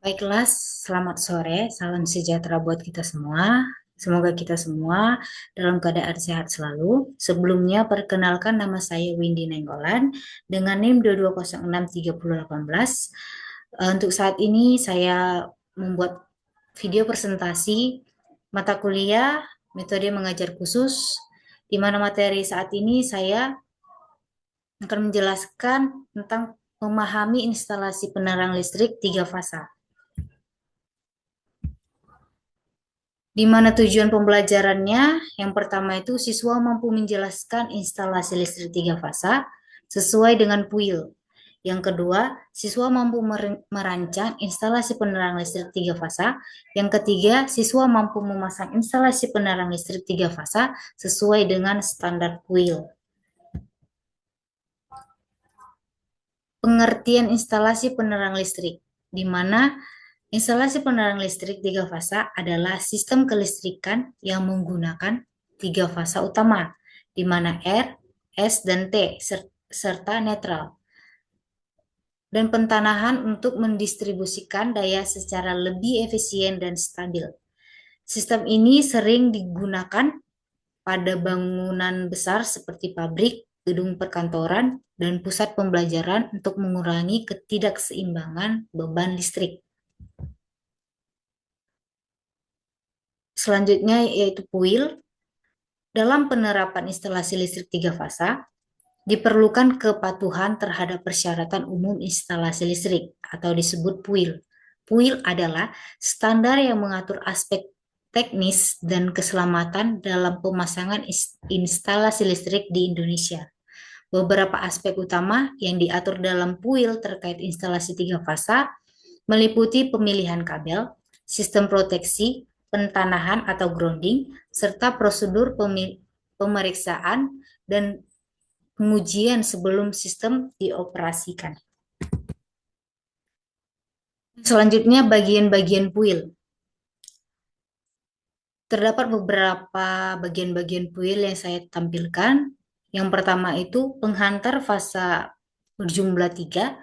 Baiklah, selamat sore, salam sejahtera buat kita semua. Semoga kita semua dalam keadaan sehat selalu. Sebelumnya, perkenalkan nama saya Windy Nenggolan dengan NIM 22063018. Untuk saat ini saya membuat video presentasi mata kuliah metode mengajar khusus, di mana materi saat ini saya akan menjelaskan tentang memahami instalasi penerang listrik tiga fasa. Di mana tujuan pembelajarannya, yang pertama itu siswa mampu menjelaskan instalasi listrik tiga fasa sesuai dengan PUIL. Yang kedua, siswa mampu merancang instalasi penerang listrik tiga fasa. Yang ketiga, siswa mampu memasang instalasi penerang listrik tiga fasa sesuai dengan standar PUIL. Pengertian instalasi penerang listrik, di mana instalasi penerang listrik tiga fasa adalah sistem kelistrikan yang menggunakan tiga fasa utama, di mana R, S, dan T, serta netral, dan pentanahan untuk mendistribusikan daya secara lebih efisien dan stabil. Sistem ini sering digunakan pada bangunan besar seperti pabrik, gedung perkantoran, dan pusat pembelajaran untuk mengurangi ketidakseimbangan beban listrik. Selanjutnya yaitu PUIL. Dalam penerapan instalasi listrik tiga fasa, diperlukan kepatuhan terhadap persyaratan umum instalasi listrik atau disebut PUIL. PUIL adalah standar yang mengatur aspek teknis dan keselamatan dalam pemasangan instalasi listrik di Indonesia. Beberapa aspek utama yang diatur dalam PUIL terkait instalasi tiga fasa meliputi pemilihan kabel, sistem proteksi, pentanahan atau grounding, serta prosedur pemeriksaan dan pengujian sebelum sistem dioperasikan. Selanjutnya bagian-bagian PUIL. Terdapat beberapa bagian-bagian PUIL yang saya tampilkan. Yang pertama itu penghantar fasa berjumlah 3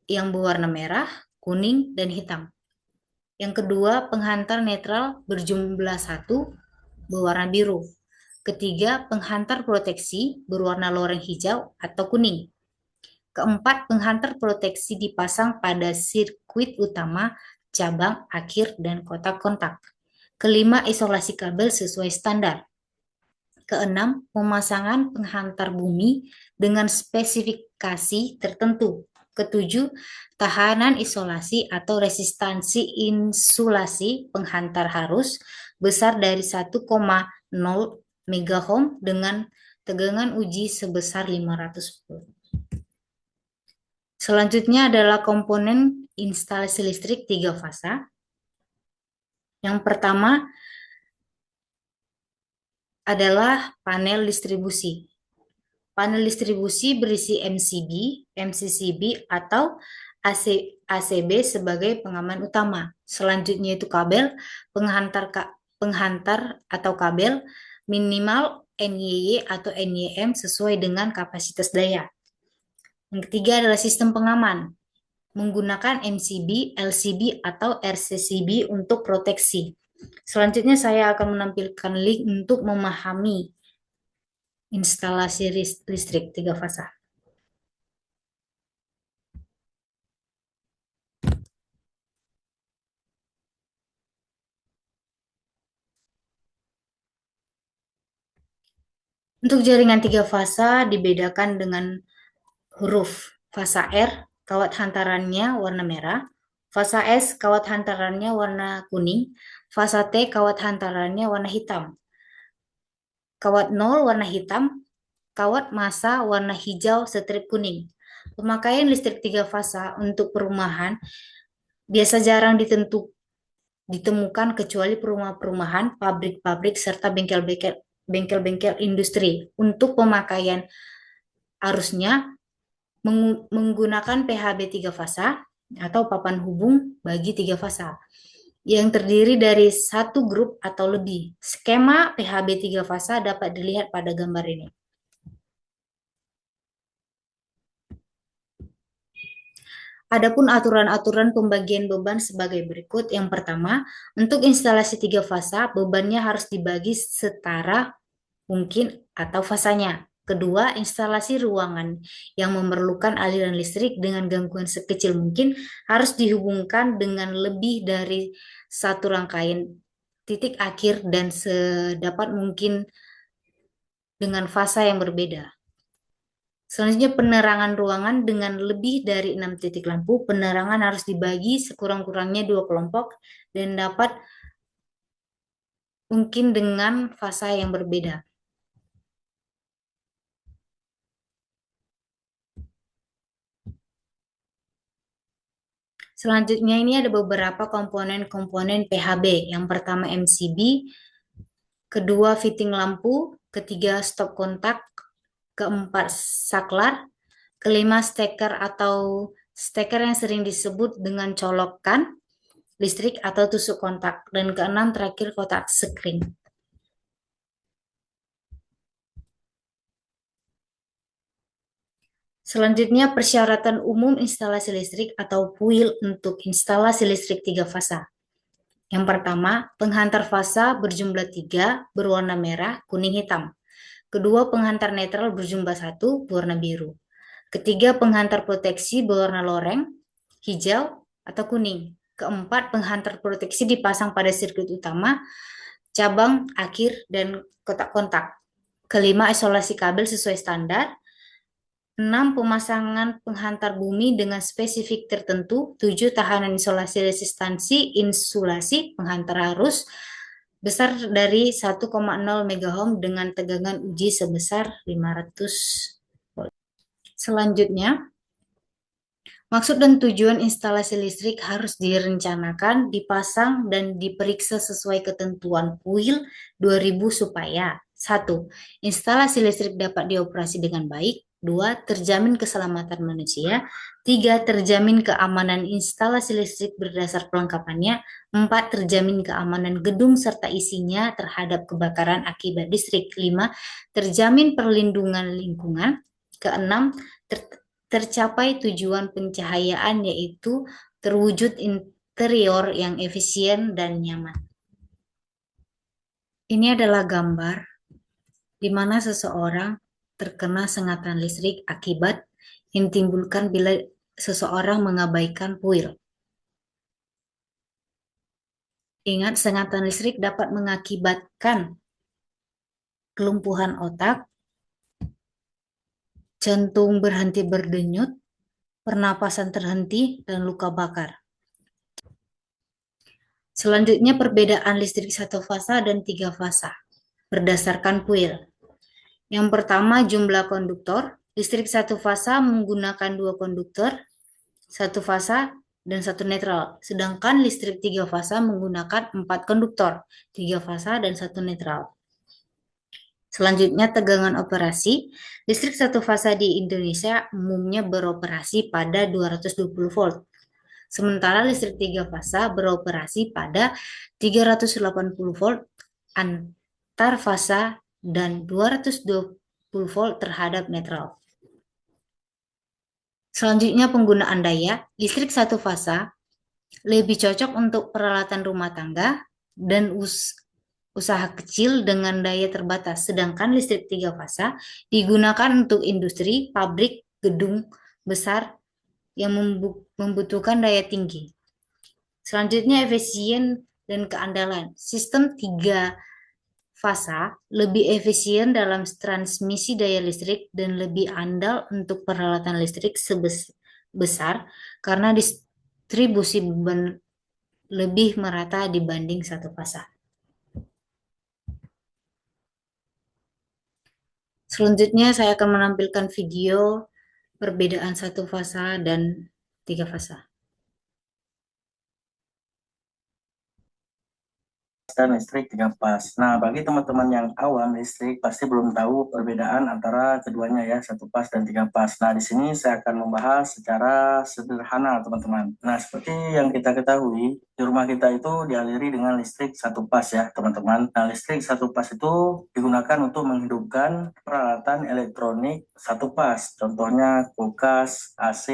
yang berwarna merah, kuning, dan hitam. Yang kedua, penghantar netral berjumlah 1 berwarna biru. Ketiga, penghantar proteksi berwarna loreng hijau atau kuning. Keempat, penghantar proteksi dipasang pada sirkuit utama, cabang, akhir, dan kotak kontak. Kelima, isolasi kabel sesuai standar. Keenam, pemasangan penghantar bumi dengan spesifikasi tertentu. Ketujuh, tahanan isolasi atau resistansi insulasi penghantar harus besar dari 1,0 megaohm dengan tegangan uji sebesar 500 volt. Selanjutnya adalah komponen instalasi listrik tiga fasa. Yang pertama adalah panel distribusi. Panel distribusi berisi MCB, MCCB, atau ACB sebagai pengaman utama. Selanjutnya itu kabel, penghantar atau kabel minimal NYY atau NYM sesuai dengan kapasitas daya. Yang ketiga adalah sistem pengaman, menggunakan MCB, LCB, atau RCCB untuk proteksi. Selanjutnya saya akan menampilkan link untuk memahami instalasi listrik tiga fasa. Untuk jaringan tiga fasa dibedakan dengan huruf. Fasa R, kawat hantarannya warna merah. Fasa S, kawat hantarannya warna kuning. Fasa T, kawat hantarannya warna hitam. Kawat 0 warna hitam. Kawat massa warna hijau strip kuning. Pemakaian listrik tiga fasa untuk perumahan biasa jarang ditemukan kecuali perumahan-perumahan, pabrik-pabrik, serta bengkel-bengkel industri. Untuk pemakaian arusnya menggunakan PHB tiga fasa atau papan hubung bagi tiga fasa yang terdiri dari satu grup atau lebih. Skema PHB tiga fasa dapat dilihat pada gambar ini. Adapun aturan-aturan pembagian beban sebagai berikut. Yang pertama, untuk instalasi 3 fasa, bebannya harus dibagi setara mungkin atau fasanya. Kedua, instalasi ruangan yang memerlukan aliran listrik dengan gangguan sekecil mungkin harus dihubungkan dengan lebih dari satu rangkaian titik akhir dan sedapat mungkin dengan fasa yang berbeda. Selanjutnya, penerangan ruangan dengan lebih dari 6 titik lampu. Penerangan harus dibagi sekurang-kurangnya 2 kelompok dan dapat mungkin dengan fasa yang berbeda. Selanjutnya ini ada beberapa komponen-komponen PHB. Yang pertama MCB, kedua fitting lampu, ketiga stop kontak, keempat saklar, kelima steker atau steker yang sering disebut dengan colokan listrik atau tusuk kontak, dan keenam terakhir kotak skring. Selanjutnya persyaratan umum instalasi listrik atau PUIL untuk instalasi listrik 3 fasa. Yang pertama, penghantar fasa berjumlah 3 berwarna merah, kuning, hitam. Kedua, penghantar netral berjumlah 1 berwarna biru. Ketiga, penghantar proteksi berwarna loreng, hijau atau kuning. Keempat, penghantar proteksi dipasang pada sirkuit utama, cabang, akhir, dan kotak kontak. Kelima, isolasi kabel sesuai standar. 6. Pemasangan penghantar bumi dengan spesifik tertentu. 7. Tahanan isolasi resistansi insulasi penghantar arus besar dari 1,0 MHz dengan tegangan uji sebesar 500 volt. Selanjutnya, maksud dan tujuan instalasi listrik harus direncanakan, dipasang, dan diperiksa sesuai ketentuan PUIL 2000 supaya 1. Instalasi listrik dapat dioperasi dengan baik. 2. Terjamin keselamatan manusia. 3. Terjamin keamanan instalasi listrik berdasar pelengkapannya. 4. Terjamin keamanan gedung serta isinya terhadap kebakaran akibat listrik. 5. Terjamin perlindungan lingkungan. Keenam, tercapai tujuan pencahayaan yaitu terwujud interior yang efisien dan nyaman. Ini adalah gambar di mana seseorang terkena sengatan listrik akibat yang ditimbulkan bila seseorang mengabaikan PUIL. Ingat, sengatan listrik dapat mengakibatkan kelumpuhan otak, jantung berhenti berdenyut, pernapasan terhenti, dan luka bakar. Selanjutnya perbedaan listrik 1 fasa dan 3 fasa berdasarkan PUIL. Yang pertama, jumlah konduktor. Listrik 1 fasa menggunakan 2 konduktor, 1 fasa dan 1 netral. Sedangkan listrik 3 fasa menggunakan 4 konduktor, 3 fasa dan 1 netral. Selanjutnya, tegangan operasi. Listrik 1 fasa di Indonesia umumnya beroperasi pada 220 volt. Sementara listrik 3 fasa beroperasi pada 380 volt antar fasa dan 220 volt terhadap netral. Selanjutnya penggunaan daya. Listrik 1 fasa lebih cocok untuk peralatan rumah tangga dan usaha kecil dengan daya terbatas. Sedangkan listrik 3 fasa digunakan untuk industri, pabrik, gedung besar yang membutuhkan daya tinggi. Selanjutnya efisien dan keandalan. Sistem 3 fasa lebih efisien dalam transmisi daya listrik dan lebih andal untuk peralatan listrik sebesar karena distribusi beban lebih merata dibanding 1 fasa. Selanjutnya saya akan menampilkan video perbedaan 1 fasa dan 3 fasa. Dan listrik 3 fasa. Nah, bagi teman-teman yang awam listrik pasti belum tahu perbedaan antara keduanya ya, 1 fasa dan 3 fasa. Nah, di sini saya akan membahas secara sederhana teman-teman. Nah, seperti yang kita ketahui, di rumah kita itu dialiri dengan listrik satu pas ya teman-teman. Nah, listrik satu pas itu digunakan untuk menghidupkan peralatan elektronik satu pas. Contohnya kulkas, AC,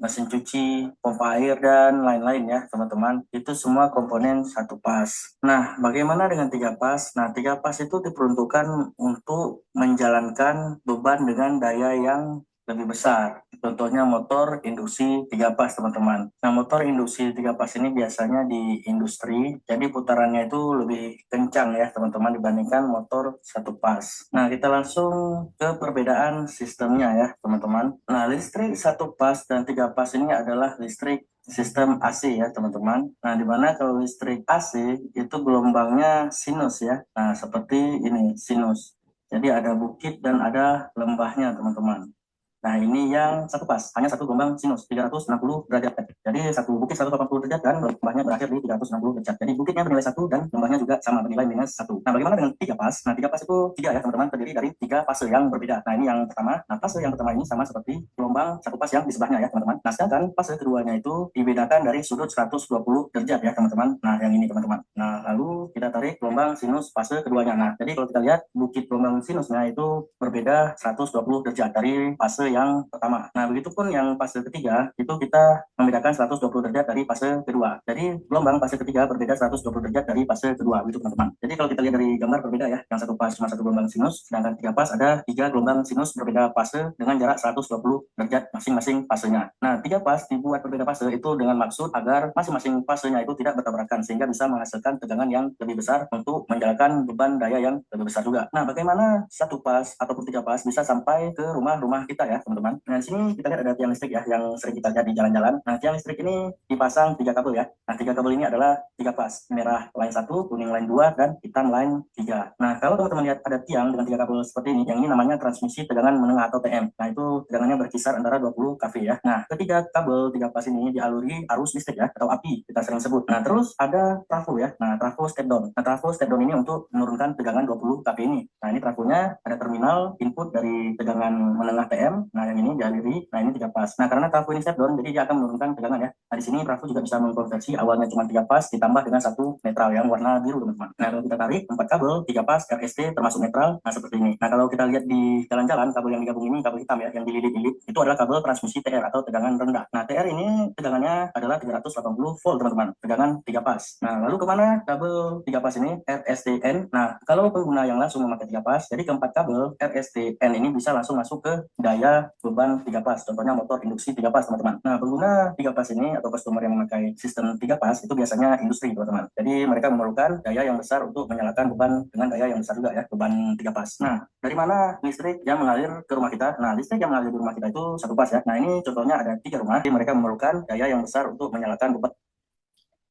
mesin cuci, pompa air, dan lain-lain ya teman-teman. Itu semua komponen satu pas. Nah, bagaimana dengan tiga pas? Nah, tiga pas itu diperuntukkan untuk menjalankan beban dengan daya yang lebih besar. Contohnya motor induksi tiga pas teman-teman. Nah, motor induksi tiga pas ini biasanya di industri, jadi putarannya itu lebih kencang ya teman-teman dibandingkan motor satu pas. Nah, kita langsung ke perbedaan sistemnya ya teman-teman. Nah, listrik satu pas dan tiga pas ini adalah listrik sistem AC ya teman-teman. Nah, di mana kalau listrik AC itu gelombangnya sinus ya. Nah, seperti ini sinus. Jadi ada bukit dan ada lembahnya teman-teman. Nah, ini yang satu pas, hanya satu gelombang sinus 360 derajat. Jadi satu bukit 180 derajat dan lembahnya berakhir di 360 derajat. Jadi bukitnya bernilai satu dan lembahnya juga sama bernilai minus satu. Nah, bagaimana dengan tiga pas? Nah, tiga pas itu tiga ya teman-teman, terdiri dari tiga fase yang berbeda. Nah, ini yang pertama. Nah, fase yang pertama ini sama seperti gelombang satu pas yang di sebelahnya ya teman-teman. Nah, sedangkan fase keduanya itu dibedakan dari sudut 120 derajat ya teman-teman. Nah, yang ini teman-teman. Nah, lalu kita tarik gelombang sinus fase keduanya. Nah, jadi kalau kita lihat bukit gelombang sinusnya itu berbeda 120 derajat dari fase yang pertama. Nah, begitupun yang fase ketiga, itu kita membedakan 120 derajat dari fase kedua. Jadi, gelombang fase ketiga berbeda 120 derajat dari fase kedua, begitu teman-teman. Jadi, kalau kita lihat dari gambar berbeda ya, yang satu pas cuma satu gelombang sinus, sedangkan tiga pas ada tiga gelombang sinus berbeda fase dengan jarak 120 derajat masing-masing fasenya. Nah, tiga pas dibuat berbeda fase itu dengan maksud agar masing-masing fasenya itu tidak bertabrakan, sehingga bisa menghasilkan tegangan yang lebih besar untuk menjalankan beban daya yang lebih besar juga. Nah, bagaimana satu pas ataupun tiga pas bisa sampai ke rumah-rumah kita ya, teman-teman. Nah, di sini kita lihat ada tiang listrik ya, yang sering kita lihat di jalan-jalan. Nah, tiang listrik ini dipasang tiga kabel ya. Nah, tiga kabel ini adalah tiga pas. Merah line satu, kuning line dua, dan hitam line tiga. Nah, kalau teman-teman lihat ada tiang dengan tiga kabel seperti ini, yang ini namanya transmisi tegangan menengah atau TM. Nah, itu tegangannya berkisar antara 20 kV ya. Nah, ketiga kabel tiga pas ini dialiri arus listrik ya, atau api kita sering sebut. Nah, terus ada trafo ya. Nah, trafo step down. Nah, trafo step down ini untuk menurunkan tegangan 20 kV ini. Nah, ini trafonya ada terminal input dari tegangan menengah TM. Nah, yang ini dialiri. Nah, ini tiga pas. Nah, karena trafo ini step down, jadi dia akan menurunkan tegangan ya. Nah, di sini trafo juga bisa mengkonversi awalnya cuma tiga pas ditambah dengan satu netral yang warna biru, teman-teman. Nah, kalau kita tarik empat kabel tiga pas RST termasuk netral, nah seperti ini. Nah, kalau kita lihat di jalan-jalan, kabel yang digabung ini kabel hitam ya, yang dililit-lilit, itu adalah kabel transmisi TR atau tegangan rendah. Nah, TR ini tegangannya adalah 380 volt, teman-teman. Tegangan tiga pas. Nah, lalu kemana kabel tiga pas ini? RSTN. Nah, kalau pengguna yang langsung memakai tiga pas, jadi keempat kabel RSTN ini bisa langsung masuk ke daya beban tiga pas. Contohnya motor induksi tiga pas, teman-teman. Nah, pengguna tiga pas ini atau customer yang memakai sistem tiga pas itu biasanya industri, teman-teman. Jadi mereka memerlukan daya yang besar untuk menyalakan beban dengan daya yang besar juga ya, beban tiga pas. Nah, dari mana listrik yang mengalir ke rumah kita? Nah, listrik yang mengalir ke rumah kita itu satu pas ya. Nah, ini contohnya ada tiga rumah, jadi mereka memerlukan daya yang besar untuk menyalakan beban.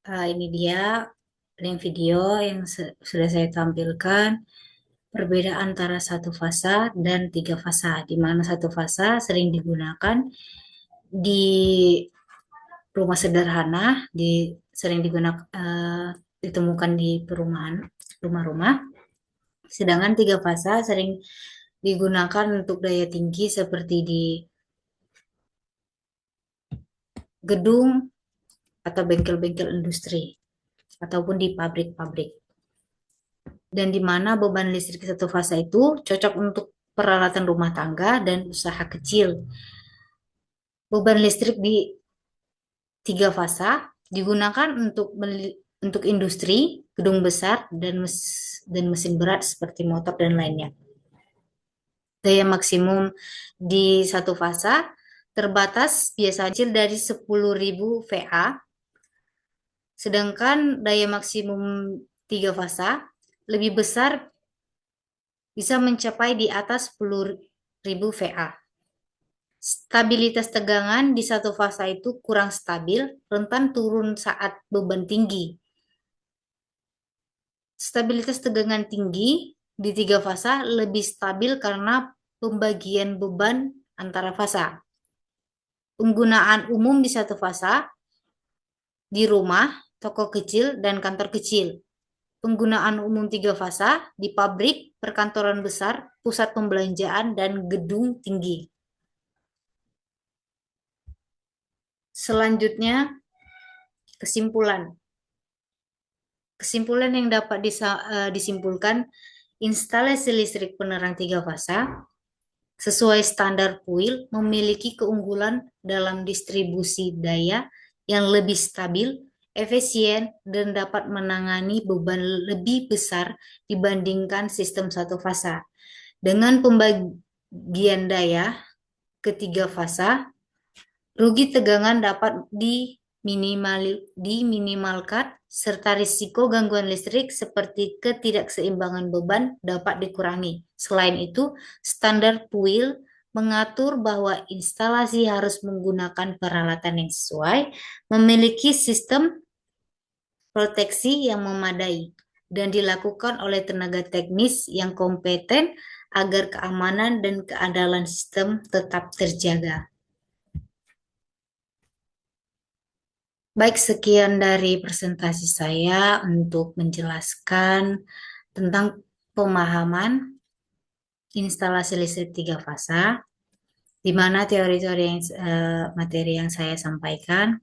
Ini dia link video yang sudah saya tampilkan. Perbedaan antara satu fasa dan tiga fasa, di mana satu fasa sering digunakan di rumah sederhana, sering digunakan ditemukan di perumahan, rumah-rumah. Sedangkan tiga fasa sering digunakan untuk daya tinggi seperti di gedung atau bengkel-bengkel industri ataupun di pabrik-pabrik. Dan di mana beban listrik satu fasa itu cocok untuk peralatan rumah tangga dan usaha kecil. Beban listrik di tiga fasa digunakan untuk industri, gedung besar, dan mesin berat seperti motor dan lainnya. Daya maksimum di satu fasa terbatas biasa kecil dari 10.000 VA, sedangkan daya maksimum tiga fasa lebih besar bisa mencapai di atas 10.000 VA. Stabilitas tegangan di satu fasa itu kurang stabil, rentan turun saat beban tinggi. Stabilitas tegangan tinggi di tiga fasa lebih stabil karena pembagian beban antara fasa. Penggunaan umum di satu fasa di rumah, toko kecil, dan kantor kecil. Penggunaan umum tiga fasa di pabrik, perkantoran besar, pusat pembelanjaan, dan gedung tinggi. Selanjutnya, kesimpulan. Kesimpulan yang dapat disimpulkan, instalasi listrik penerang tiga fasa sesuai standar PUIL memiliki keunggulan dalam distribusi daya yang lebih stabil, efisien, dan dapat menangani beban lebih besar dibandingkan sistem satu fasa. Dengan pembagian daya ketiga fasa, rugi tegangan dapat diminimalkan serta risiko gangguan listrik seperti ketidakseimbangan beban dapat dikurangi. Selain itu, standar PUIL mengatur bahwa instalasi harus menggunakan peralatan yang sesuai, memiliki sistem proteksi yang memadai, dan dilakukan oleh tenaga teknis yang kompeten agar keamanan dan keandalan sistem tetap terjaga. Baik, sekian dari presentasi saya untuk menjelaskan tentang pemahaman instalasi listrik tiga fasa, di mana teori-teori materi yang saya sampaikan,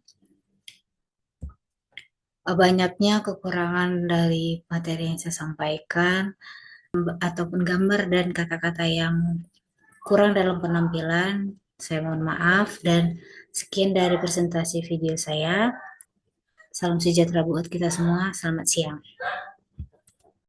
banyaknya kekurangan dari materi yang saya sampaikan, ataupun gambar dan kata-kata yang kurang dalam penampilan, saya mohon maaf, dan sekian dari presentasi video saya. Salam sejahtera buat kita semua. Selamat siang.